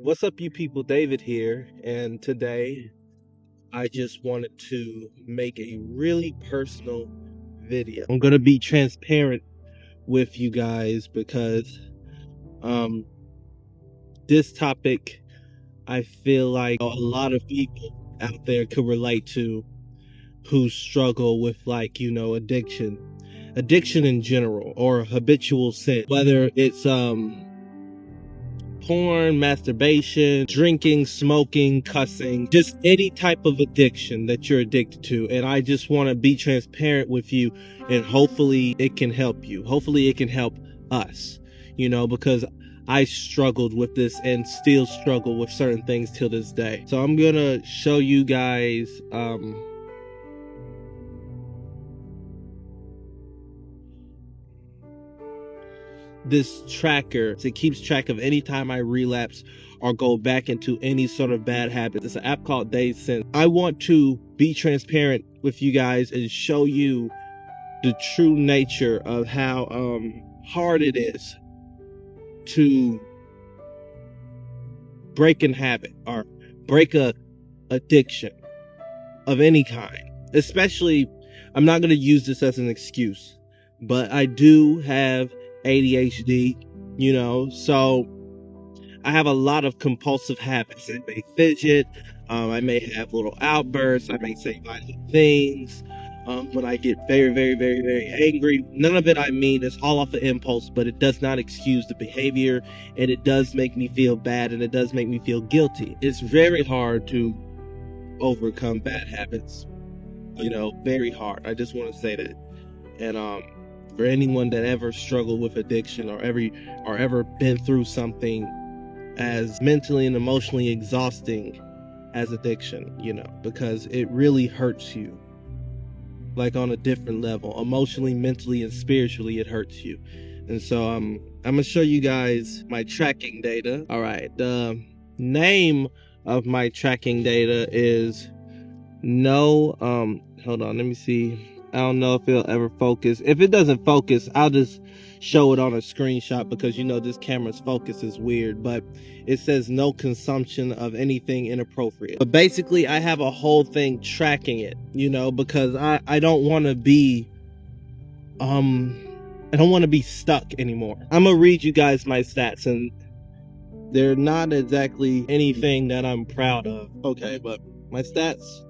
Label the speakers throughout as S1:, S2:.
S1: What's up, you people? David here, and today I just wanted to make a really personal video. I'm gonna be transparent with you guys because um this topic I feel like a lot of people out there could relate to who struggle with addiction in general, or habitual sin, whether it's porn, masturbation, drinking, smoking, cussing, just any type of addiction that you're addicted to. And I just want to be transparent with you, and hopefully it can help you. Hopefully it can help us, because I struggled with this and still struggle with certain things till this day. So I'm going to show you guys this tracker. It keeps track of any time I relapse or go back into any sort of bad habit. It's an app called Days Since. I want to be transparent with you guys and show you the true nature of how hard it is to break a habit or break a addiction of any kind. Especially, I'm not going to use this as an excuse, but I do have ADHD, so I have a lot of compulsive habits. I may fidget, I may have little outbursts, I may say violent things when I get very, very, very, very angry. None of it, is all off of impulse, but it does not excuse the behavior, and it does make me feel bad, and it does make me feel guilty. It's very hard to overcome bad habits, very hard. I just want to say that. And for anyone that ever struggled with addiction or ever been through something as mentally and emotionally exhausting as addiction, because it really hurts you, like on a different level, emotionally, mentally, and spiritually. It hurts you. And so I'm gonna show you guys my tracking data. All right, the name of my tracking data is hold on, let me see. I don't know if it'll ever focus. If it doesn't focus, I'll just show it on a screenshot, because this camera's focus is weird. But it says no consumption of anything inappropriate. But basically, I have a whole thing tracking it, because I don't want to be stuck anymore. I'm gonna read you guys my stats, and they're not exactly anything that I'm proud of. Okay, but my stats.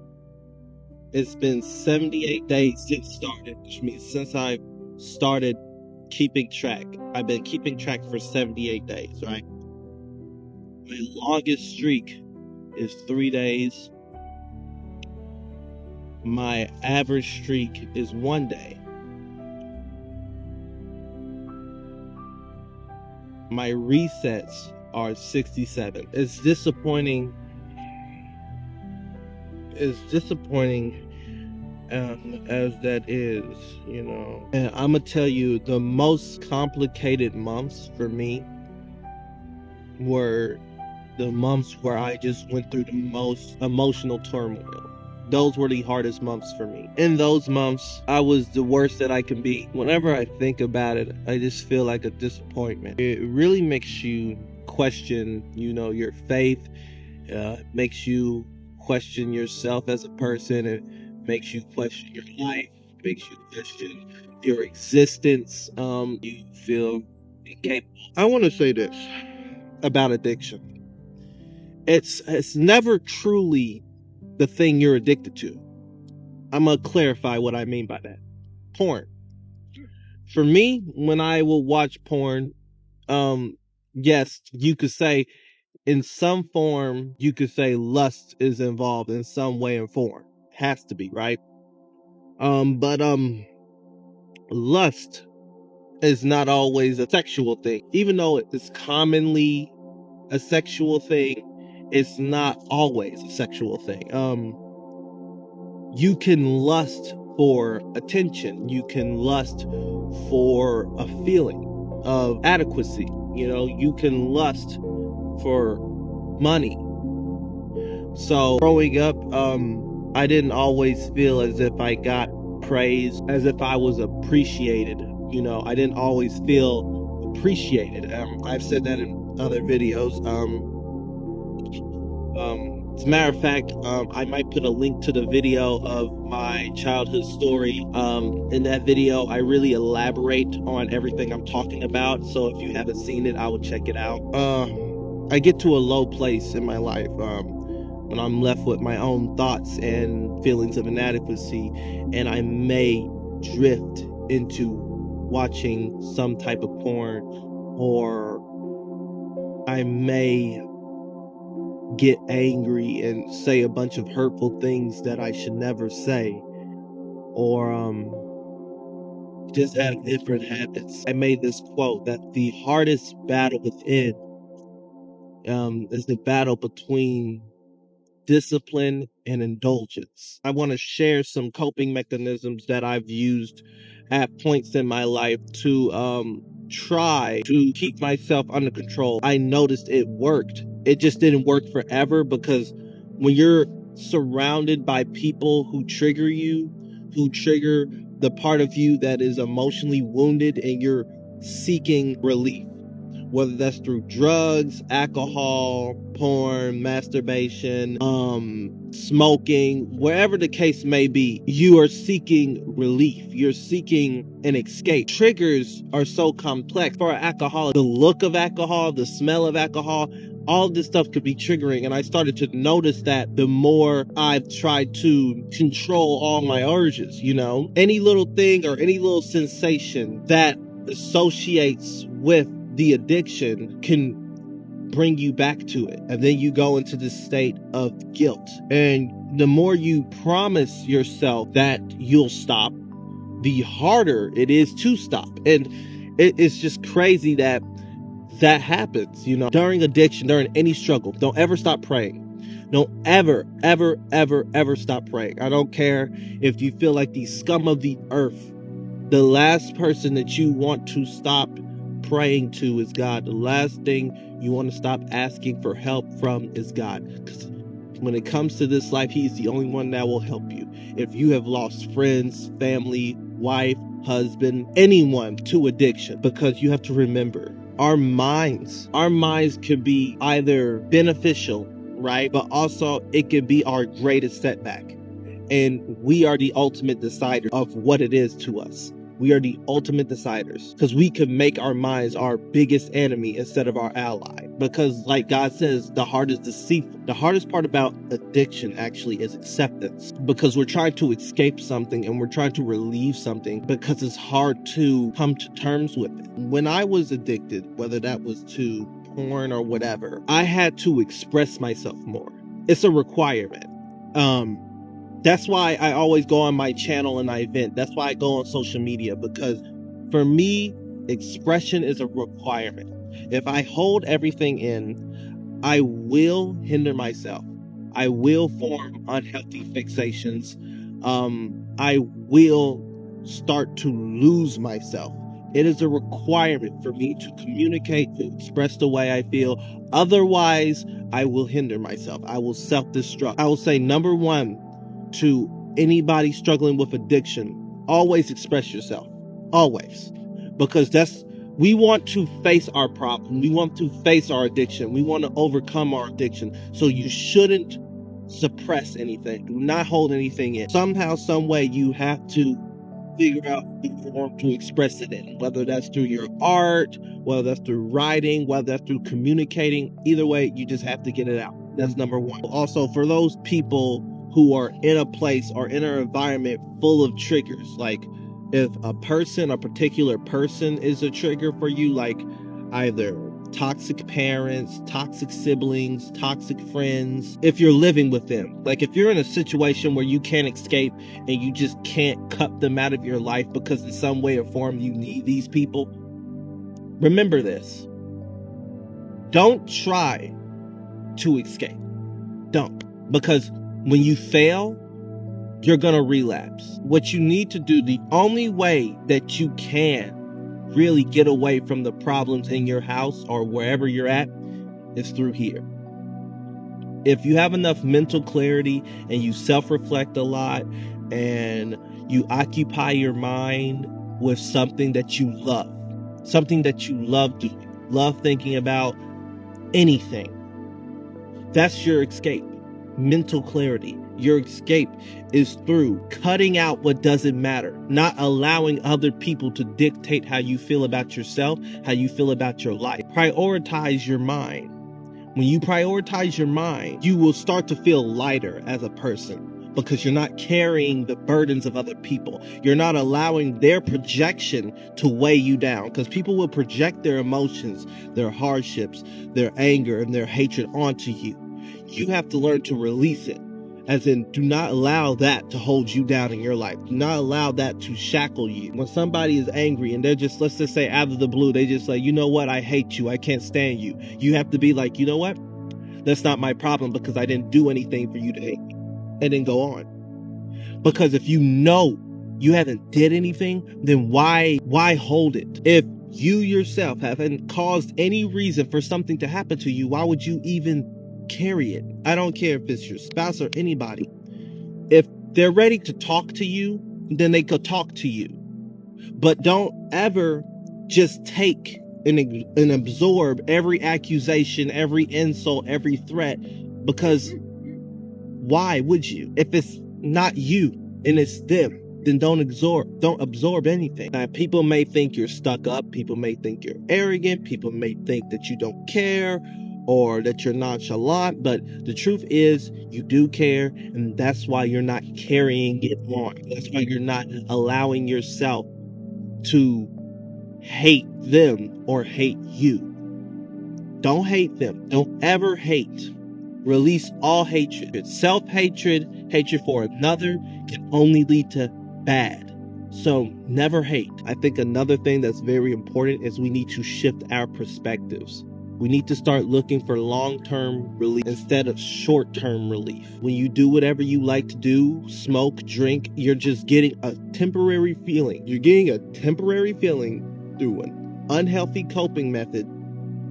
S1: It's been 78 days since started, which means since I started keeping track. I've been keeping track for 78 days, right? My longest streak is 3 days. My average streak is 1 day. My resets are 67. It's disappointing as that is, And I'm gonna tell you, the most complicated months for me were the months where I just went through the most emotional turmoil. Those were the hardest months for me. In those months, I was the worst that I can be. Whenever I think about it, I just feel like a disappointment. It really makes you question, your faith. Makes you question yourself as a person. It makes you question your life. It makes you question your existence. You feel incapable. I want to say this about addiction. It's never truly the thing you're addicted to. I'm gonna clarify what I mean by that. Porn. For me, when I will watch porn, yes, you could say in some form, you could say lust is involved in some way and form. Has to be, right? But lust is not always a sexual thing. Even though it is commonly a sexual thing, it's not always a sexual thing. You can lust for attention. You can lust for a feeling of adequacy. You can lust for money. So growing up, I didn't always feel as if I got praise, as if I was appreciated. I didn't always feel appreciated. I've said that in other videos. As a matter of fact, I might put a link to the video of my childhood story. In that video, I really elaborate on everything I'm talking about. So if you haven't seen it, I would check it out. I get to a low place in my life when I'm left with my own thoughts and feelings of inadequacy, and I may drift into watching some type of porn, or I may get angry and say a bunch of hurtful things that I should never say, or just have different habits. I made this quote that the hardest battle within is the battle between discipline and indulgence. I want to share some coping mechanisms that I've used at points in my life to try to keep myself under control. I noticed it worked. It just didn't work forever, because when you're surrounded by people who trigger you, who trigger the part of you that is emotionally wounded, and you're seeking relief, whether that's through drugs, alcohol, porn, masturbation, smoking, wherever the case may be, you are seeking relief. You're seeking an escape. Triggers are so complex. For an alcoholic, the look of alcohol, the smell of alcohol, all of this stuff could be triggering. And I started to notice that the more I've tried to control all my urges, any little thing or any little sensation that associates with the addiction can bring you back to it, and then you go into this state of guilt. And the more you promise yourself that you'll stop, the harder it is to stop. And it's just crazy that happens, during addiction, during any struggle. Don't ever stop praying. Don't ever, ever, ever, ever stop praying. I don't care if you feel like the scum of the earth. The last person that you want to stop praying to is God. The last thing you want to stop asking for help from is God. Because when it comes to this life, He's the only one that will help you. If you have lost friends, family, wife, husband, anyone to addiction, because you have to remember, our minds can be either beneficial, right? But also it can be our greatest setback. And we are the ultimate decider of what it is to us. We are the ultimate deciders, because we can make our minds our biggest enemy instead of our ally. Because like God says, the heart is deceitful. The hardest part about addiction actually is acceptance, because we're trying to escape something and we're trying to relieve something, because it's hard to come to terms with it. When I was addicted, whether that was to porn or whatever, I had to express myself more. It's a requirement. That's why I always go on my channel and I vent. That's why I go on social media, because for me, expression is a requirement. If I hold everything in, I will hinder myself. I will form unhealthy fixations. I will start to lose myself. It is a requirement for me to communicate, to express the way I feel. Otherwise, I will hinder myself. I will self-destruct. I will say, number one, to anybody struggling with addiction, always express yourself. Always. Because we want to face our problem. We want to face our addiction. We want to overcome our addiction. So you shouldn't suppress anything. Do not hold anything in. Somehow, some way, you have to figure out the form to express it in, whether that's through your art, whether that's through writing, whether that's through communicating. Either way, you just have to get it out. That's number one. Also, for those people who are in a place or in an environment full of triggers, like if a particular person is a trigger for you, like either toxic parents, toxic siblings, toxic friends, if you're living with them, like if you're in a situation where you can't escape and you just can't cut them out of your life because in some way or form you need these people, remember this. Don't try to escape. Don't. Because when you fail, you're going to relapse. What you need to do, the only way that you can really get away from the problems in your house or wherever you're at, is through here. If you have enough mental clarity and you self-reflect a lot and you occupy your mind with something that you love doing, love thinking about anything, That's your escape. Mental clarity. Your escape is through cutting out what doesn't matter, not allowing other people to dictate how you feel about yourself, how you feel about your life. Prioritize your mind. When you prioritize your mind, you will start to feel lighter as a person because you're not carrying the burdens of other people. You're not allowing their projection to weigh you down, because people will project their emotions, their hardships, their anger, and their hatred onto you. You have to learn to release it. As in, do not allow that to hold you down in your life. Do not allow that to shackle you. When somebody is angry and they're just, let's just say out of the blue, they just like, you know what, I hate you, I can't stand you. You have to be like, you know what? That's not my problem because I didn't do anything for you to hate me. And then go on. Because if you know you haven't did anything, then why hold it? If you yourself haven't caused any reason for something to happen to you, why would you even carry it? I don't care if it's your spouse or anybody. If they're ready to talk to you, then they could talk to you. But don't ever just take and absorb every accusation, every insult, every threat, because why would you? If it's not you and it's them, then don't absorb anything. Now, people may think you're stuck up, people may think you're arrogant, people may think that you don't care or that you're nonchalant, but the truth is you do care, and that's why you're not carrying it on. That's why you're not allowing yourself to hate them or hate you. Don't hate them. Don't ever hate. Release all hatred. Self-hatred, hatred for another can only lead to bad. So never hate. I think another thing that's very important is we need to shift our perspectives. We need to start looking for long-term relief instead of short-term relief. When you do whatever you like to do, smoke, drink, you're just getting a temporary feeling. You're getting a temporary feeling through an unhealthy coping method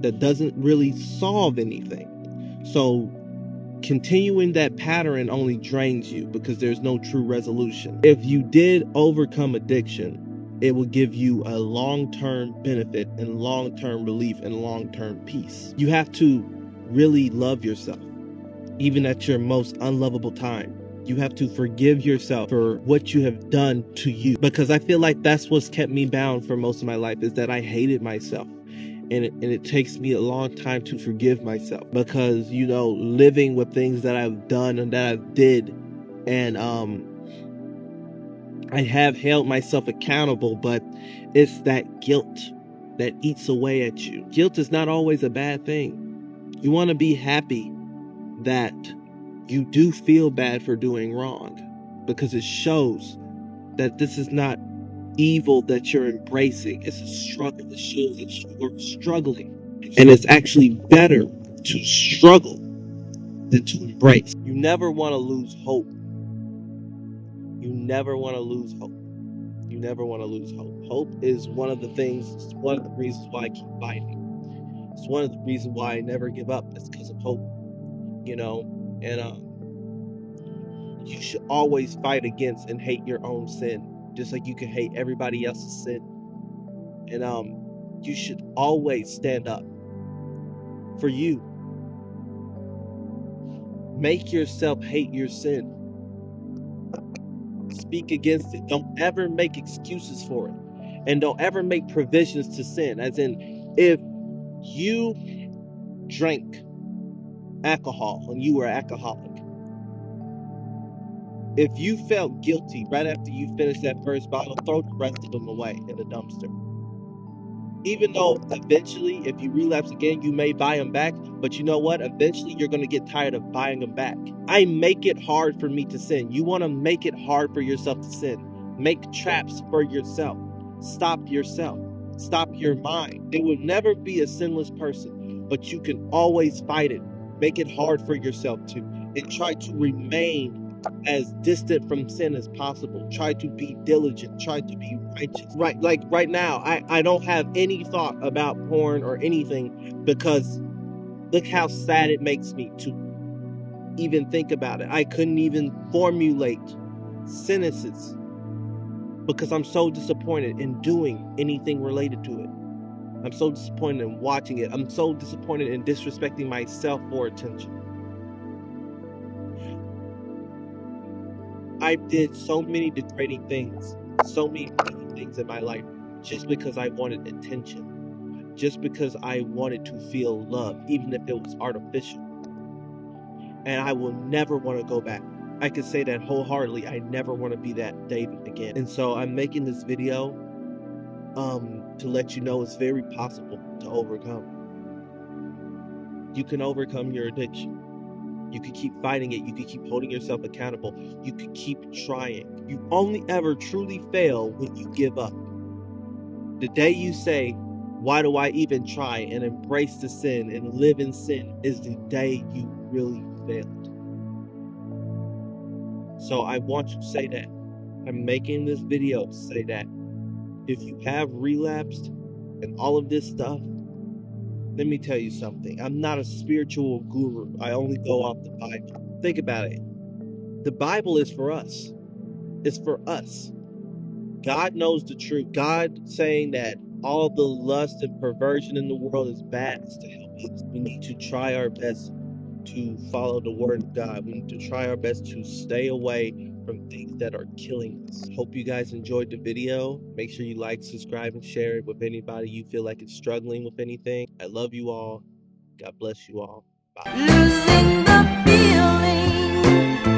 S1: that doesn't really solve anything. So continuing that pattern only drains you because there's no true resolution. If you did overcome addiction, it will give you a long-term benefit and long-term relief and long-term peace. You have to really love yourself, even at your most unlovable time. You have to forgive yourself for what you have done to you, because I feel like that's what's kept me bound for most of my life, is that I hated myself. And it takes me a long time to forgive myself, because, you know, living with things that I've done and that I've did, and I have held myself accountable, but it's that guilt that eats away at you. Guilt is not always a bad thing. You want to be happy that you do feel bad for doing wrong, because it shows that this is not evil that you're embracing. It's a struggle. It shows that you're struggling. And it's actually better to struggle than to embrace. You never want to lose hope. You never want to lose hope. You never want to lose hope. Hope is one of the things, one of the reasons why I keep fighting. It's one of the reasons why I never give up. It's because of hope. You know, and you should always fight against and hate your own sin, just like you can hate everybody else's sin. And you should always stand up for you. Make yourself hate your sin. Speak against it. Don't ever make excuses for it. And don't ever make provisions to sin. As in, if you drank alcohol and you were an alcoholic, if you felt guilty right after you finished that first bottle, throw the rest of them away in the dumpster. Even though eventually, if you relapse again, you may buy them back, but you know what? Eventually, you're going to get tired of buying them back. I make it hard for me to sin. You want to make it hard for yourself to sin. Make traps for yourself. Stop yourself. Stop your mind. There will never be a sinless person, but you can always fight it. Make it hard for yourself to, and try to remain as distant from sin as possible. Try to be diligent. Try to be righteous. Right, like right now, I don't have any thought about porn or anything, because look how sad it makes me to even think about it. I couldn't even formulate sentences because I'm so disappointed in doing anything related to it. I'm so disappointed in watching it. I'm so disappointed in disrespecting myself for attention. I did so many degrading things, so many things in my life just because I wanted attention, just because I wanted to feel love, even if it was artificial. And I will never want to go back. I can say that wholeheartedly. I never want to be that David again. And so I'm making this video to let you know it's very possible to overcome. You can overcome your addiction. You can keep fighting it. You can keep holding yourself accountable. You can keep trying. You only ever truly fail when you give up. The day you say, why do I even try, and embrace the sin and live in sin is the day you really failed. So I want you to say that. I'm making this video to say that if you have relapsed and all of this stuff, let me tell you something. I'm not a spiritual guru. I only go off the Bible. Think about it. The Bible is for us. It's for us. God knows the truth. God saying that all the lust and perversion in the world is bad is to help us. We need to try our best to follow the word of God. We need to try our best to stay away from things that are killing us. Hope you guys enjoyed the video. Make sure you like, subscribe, and share it with anybody you feel like is struggling with anything. I love you all. God bless you all. Bye. Losing the feeling.